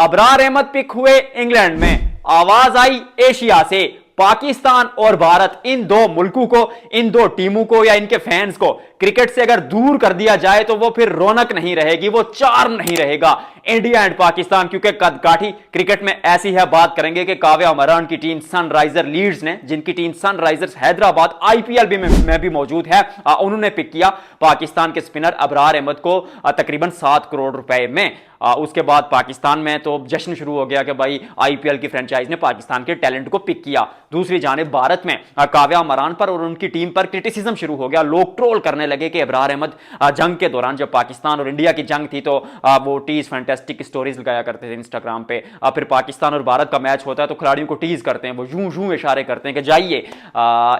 Abrar Ahmad pick हुए England में, आवाज आई एशिया से। पाकिस्तान और भारत, इन दो मुल्कों को, इन दो टीमों को या इनके फैंस को क्रिकेट से अगर दूर कर दिया जाए तो वो फिर रौनक नहीं रहेगी, वो चार्म नहीं रहेगा। इंडिया एंड पाकिस्तान, क्योंकि कदकाठी क्रिकेट में ऐसी है। बात करेंगे कि काव्या मरान की टीम सनराइजर लीड्स ने, जिनकी टीम सनराइजर्स हैदराबाद आईपीएल में भी मौजूद है, उन्होंने पिक किया पाकिस्तान के स्पिनर अबरार अहमद को तकरीबन 7 करोड़ रुपए में। उसके बाद पाकिस्तान में तो जश्न शुरू हो गया कि भाई आईपीएल की फ्रेंचाइज ने पाकिस्तान के टैलेंट को पिक किया। दूसरी जानिब भारत में काव्या मरान पर और उनकी टीम पर क्रिटिसिज्म शुरू हो गया। लोग ट्रोल करने लगे कि अबरार अहमद जंग के दौरान, जब पाकिस्तान और इंडिया की जंग थी, तो वो टीज फैंटास्टिक स्टोरीज लगाया करते थे इंस्टाग्राम पे। फिर पाकिस्तान और भारत का मैच होता है तो खिलाड़ियों को टीज करते हैं, वो यूं यूं इशारे करते हैं कि जाइए।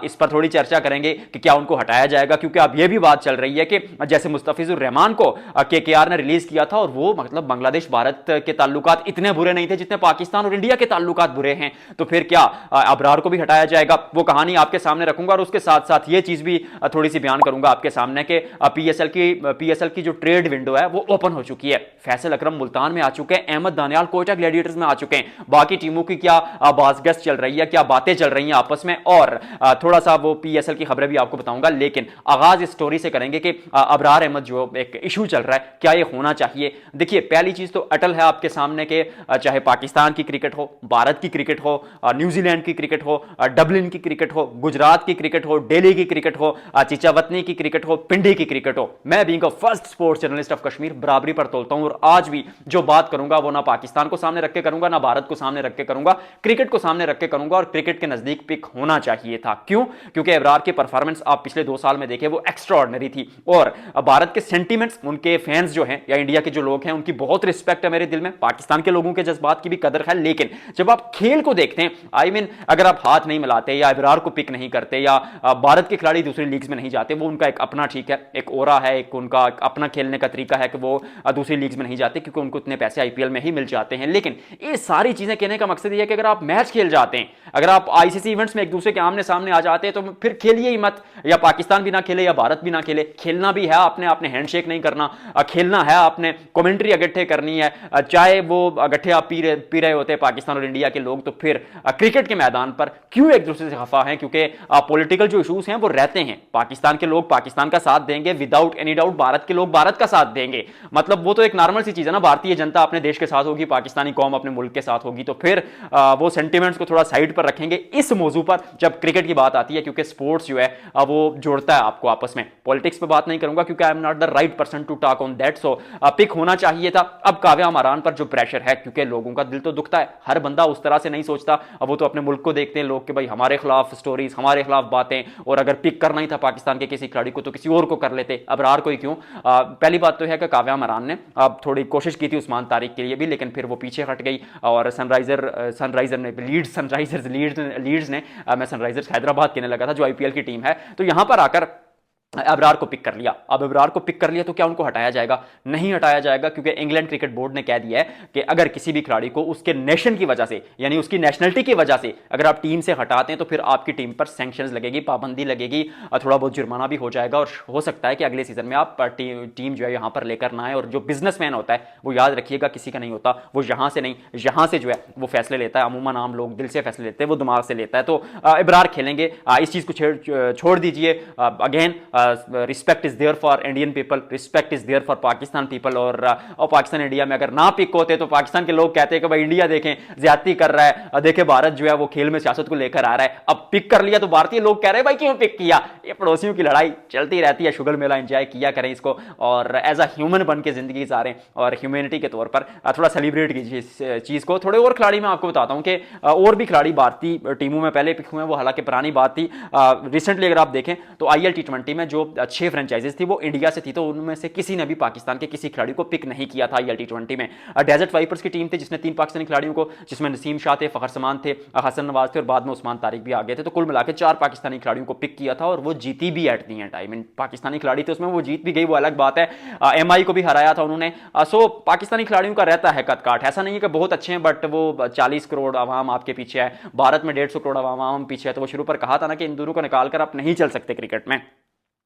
इस पर थोड़ी चर्चा करेंगे कि क्या उनको हटाया जाएगा, क्योंकि अब यह भी बात चल रही है कि जैसे मुस्तफिजुर रहमान को केकेआर ने रिलीज किया था और वो मतलब बांग्लादेश भारत के ताल्लुकात इतने बुरे नहीं थे जितने पाकिस्तान और इंडिया के ताल्लुकात बुरे हैं, तो फिर क्या अबरार को भी हटाया जाएगा? वो कहानी आपके सामने रखूंगा और उसके साथ साथ ये चीज भी थोड़ी सी बयान करूंगा आपके सामने कि पीएसएल की जो ट्रेड विंडो है वो ओपन हो चुकी है। फैसल अकरम मुल्तान में आ चुके हैं, अहमद दानियाल कोयटा ग्लैडिएटर्स में आ चुके हैं। बाकी टीमों की क्या बाज़गश्त चल रही है, क्या बातें चल रही हैं आपस में, और थोड़ा सा वो पीएसएल की खबरें भी आपको बताऊंगा। लेकिन आगाज इस स्टोरी से करेंगे कि अबरार अहमद जो एक इशू चल रहा है, क्या ये होना चाहिए? देखिए, पहली चीज तो अटल है आपके सामने के चाहे पाकिस्तान की क्रिकेट हो, भारत की क्रिकेट हो, न्यूजीलैंड की क्रिकेट हो, डबलिन की क्रिकेट हो, गुजरात की क्रिकेट हो, दिल्ली की क्रिकेट हो, चिचावतनी की क्रिकेट हो, पिंडी की क्रिकेट हो, मैं being a first sports journalist of Kashmir बराबरी पर तोलता हूं। और आज भी जो बात करूंगा वो ना पाकिस्तान को सामने रख के करूंगा, ना भारत को सामने रख के करूंगा, क्रिकेट को सामने रख के करूंगा। और क्रिकेट के नजदीक पिक होना चाहिए था। क्यों? क्योंकि अबरार की परफॉर्मेंस आप पिछले 2 साल में देखे, वो एक्स्ट्राऑर्डिनरी थी। और भारत के सेंटीमेंट्स, उनके फैंस जो हैं या इंडिया के जो लोग हैं, उनकी बहुत रिस्पेक्ट है मेरे दिल में। पाकिस्तान के लोगों के जज्बात की भी कदर है। लेकिन जब आप खेल को देखते हैं, आई मीन अगर आप हाथ नहीं मिलाते या अबरार को पिक नहीं करते या भारत के खिलाड़ी दूसरी लीग्स में नहीं जाते, वो उनका एक अपना, ठीक है, एक ओरा है, एक उनका अपना खेलने का तरीका है कि वो दूसरी लीग्स में नहीं जाते क्योंकि उनको इतने पैसे आईपीएल में ही मिल जाते हैं। लेकिन ये सारी चीजें कहने का मकसद ये है कि अगर आप मैच खेल जाते हैं, अगर आप आईसीसी इवेंट्स में एक दूसरे के आमने सामने आ जाते हैं, तो फिर खेलिए ही मत। या पाकिस्तान भी ना खेले या भारत भी ना खेले, खेलना भी है आपने, आपने हैंडशेक नहीं करना, खेलना है आपने, कमेंट्री अगट्ठे करनी है, चाहे वो अगट्ठे आप पी रहे होते हैं पाकिस्तान और इंडिया के लोग, तो फिर क्रिकेट के मैदान पर क्यों एक दूसरे से खफा हैं? क्योंकि पॉलिटिकल जो इश्यूज हैं वो रहते हैं। पाकिस्तान के लोग पाकिस्तान का साथ देंगे विदाउट एनी डाउट, भारत के लोग भारत का साथ देंगे। मतलब वो तो एक नॉर्मल सी चीज है ना, भारतीय जनता अपने देश के साथ होगी, पाकिस्तानी कौम अपने मुल्क के साथ होगी, तो फिर वो सेंटिमेंट्स को थोड़ा साइड पर रखेंगे इस मौजू पर जब क्रिकेट की बात आती है। क्योंकि स्पोर्ट्स जो है वो जोड़ता है आपको आपस में। पॉलिटिक्स पे बात नहीं करूंगा क्योंकि I am not the right person to talk on that. So pick होना चाहिए था। अब काव्या मरान पर जो प्रेशर है, क्योंकि लोगों का दिल तो दुखता है, हर बंदा उस तरह से नहीं सोचता। अब वो तो अपने मुल्क को देखते हैं लोग कि भाई हमारे खिलाफ स्टोरीज, हमारे खिलाफ बातें, और अगर पिक करना ही था पाकिस्तान के किसी खिलाड़ी को तो किसी और को कर लेते, अबरार को ही क्यों? पहली बात तो है कि काव्या मरान ने थोड़ी कोशिश की थी उस्मान तारिक के लिए भी, लेकिन फिर वो पीछे हट गई। और सनराइजर ने लीड्स ने, मैं सनराइजर्स हैदराबाद कहने लगा था जो आईपीएल की टीम है, तो यहां पर आकर अबरार को पिक कर लिया। अब अबरार को पिक कर लिया तो क्या उनको हटाया जाएगा? नहीं हटाया जाएगा, क्योंकि इंग्लैंड क्रिकेट बोर्ड ने कह दिया है कि अगर किसी भी खिलाड़ी को उसके नेशन की वजह से, यानी उसकी नेशनलिटी की वजह से अगर आप टीम से हटाते हैं तो फिर आपकी टीम पर सैंक्शंस लगेगी, पाबंदी लगेगी, थोड़ा बहुत जुर्माना भी हो जाएगा। और हो सकता है कि अगले सीजन में आप टीम जो है यहाँ पर लेकर ना आए। और जो बिजनेसमैन होता है वो याद रखिएगा किसी का नहीं होता, वो यहाँ से नहीं, यहाँ से जो है वो फैसले लेता है। अमूमन आम लोग दिल से फैसले लेते हैं, वो दिमाग से लेता है। तो अबरार खेलेंगे, इस चीज को छोड़ दीजिए। Again respect is there for Indian people, respect is there for Pakistan people. और पाकिस्तान इंडिया में अगर ना पिक होते तो पाकिस्तान के लोग कहते हैं कि भाई इंडिया देखें ज्यादती कर रहा है, देखें भारत जो है वो खेल में सियासत को लेकर आ रहा है। अब पिक कर लिया तो भारतीय लोग कह रहे हैं भाई क्यों पिक किया? ये पड़ोसियों की लड़ाई चलती रहती है, शुगर मेला एंजॉय किया करें इसको, और एज अ ह्यूमन बन के जिंदगी जा रहे हैं, और ह्यूमैनिटी के तौर पर थोड़ा सेलिब्रेट कीजिए इस चीज को। थोड़े और खिलाड़ी मैं आपको बताता हूं कि और भी खिलाड़ी भारतीय टीमों में पहले पिक हुए हैं, वो हालांकि पुरानी बात थी। रिसेंटली अगर आप देखें तो आईएल टी20 में जो 6 फ्रेंचाइजीज थी वो इंडिया से थी, तो उनमें से किसी ने भी पाकिस्तान के किसी खिलाड़ी को पिक नहीं किया था आईएल टी20 में। डेजर्ट वाइपर्स की टीम थी जिसने 3 पाकिस्तानी खिलाड़ियों को, जिसमें नसीम शाह थे, फखर समान थे, हसन नवाज थे और बाद में उस्मान तारिक भी आ गए थे, तो कुल मिलाकर 4 पाकिस्तानी खिलाड़ियों को पिक किया था और वो जीती भी at the and. I mean Pakistani खिलाड़ी थे उसमें, वो जीत भी गई, वो अलग बात है। एमआई को भी हराया था उन्होंने। सो पाकिस्तानी खिलाड़ियों का रहता है कद-काठ, ऐसा नहीं है कि बहुत अच्छे हैं, बट वो 40 करोड़ आवाम आपके पीछे है, भारत में 150 करोड़ आवाम पीछे है, तो वो शुरू पर कहा था ना कि इन दोनों को निकालकर आप नहीं चल सकते क्रिकेट में।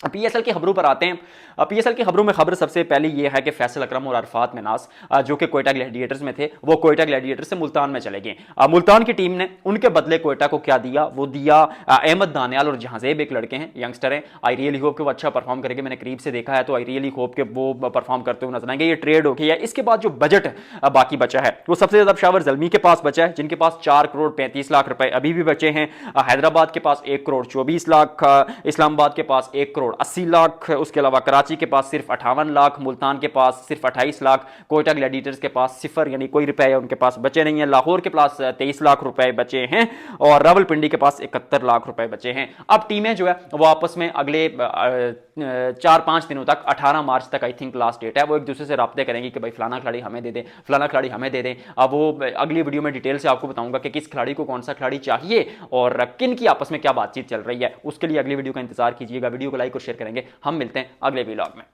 पीएसएल की खबरों पर आते हैं। पीएसएल की खबरों में खबर सबसे पहले यह है कि फैसल अकरम और अरफात मिनास जो कि कोयटा ग्लैडिएटर्स में थे, वो कोयटा ग्लैडिएटर्स से मुल्तान में चले गए। मुल्तान की टीम ने उनके बदले कोयटा को क्या दिया, वो दिया अहमद दानियाल और जहांजेब, एक लड़के हैं, यंगस्टर हैं। आई रियली होप कि वो अच्छा परफॉर्म करेंगे, मैंने करीब से देखा है, तो आई रियली होप कि वो परफॉर्म करते हुए नजर आएंगे। ये ट्रेड हो गई है। इसके बाद जो बजट बाकी बचा है वो सबसे ज्यादा शावर जल्मी के पास बचा है, जिनके पास 4 करोड़ 35 लाख रुपए अभी भी बचे हैं। हैदराबाद के पास 1 करोड़ 24 लाख, इस्लामाबाद के पास 1 करोड़ 80 लाख, उसके अलावा कराची के पास सिर्फ 58 लाख, मुल्तान के पास सिर्फ 28 लाख, कोयटा ग्लैडिएटर्स के पास सिफर यानी कोई रुपए उनके पास बचे नहीं है, लाहौर के पास 23 लाख रुपए बचे हैं और रावलपिंडी के पास 71 लाख रुपए बचे हैं। अब टीमें जो है वो आपस में अगले 4-5 दिनों तक, 18 मार्च तक आई थिंक लास्ट डेट है, वो एक दूसरे से राब्ते करेंगे कि भाई फलाना खिलाड़ी हमें दे दें, फलाना खिलाड़ी हमें दे दें। अब वो अगली वीडियो में डिटेल से आपको बताऊंगा कि किस खिलाड़ी को कौन सा खिलाड़ी चाहिए और किन की आपस में क्या बातचीत चल रही है। उसके लिए अगली वीडियो का इंतजार कीजिएगा। वीडियो को लाइक और शेयर करेंगे। हम मिलते हैं अगले व्लॉग में।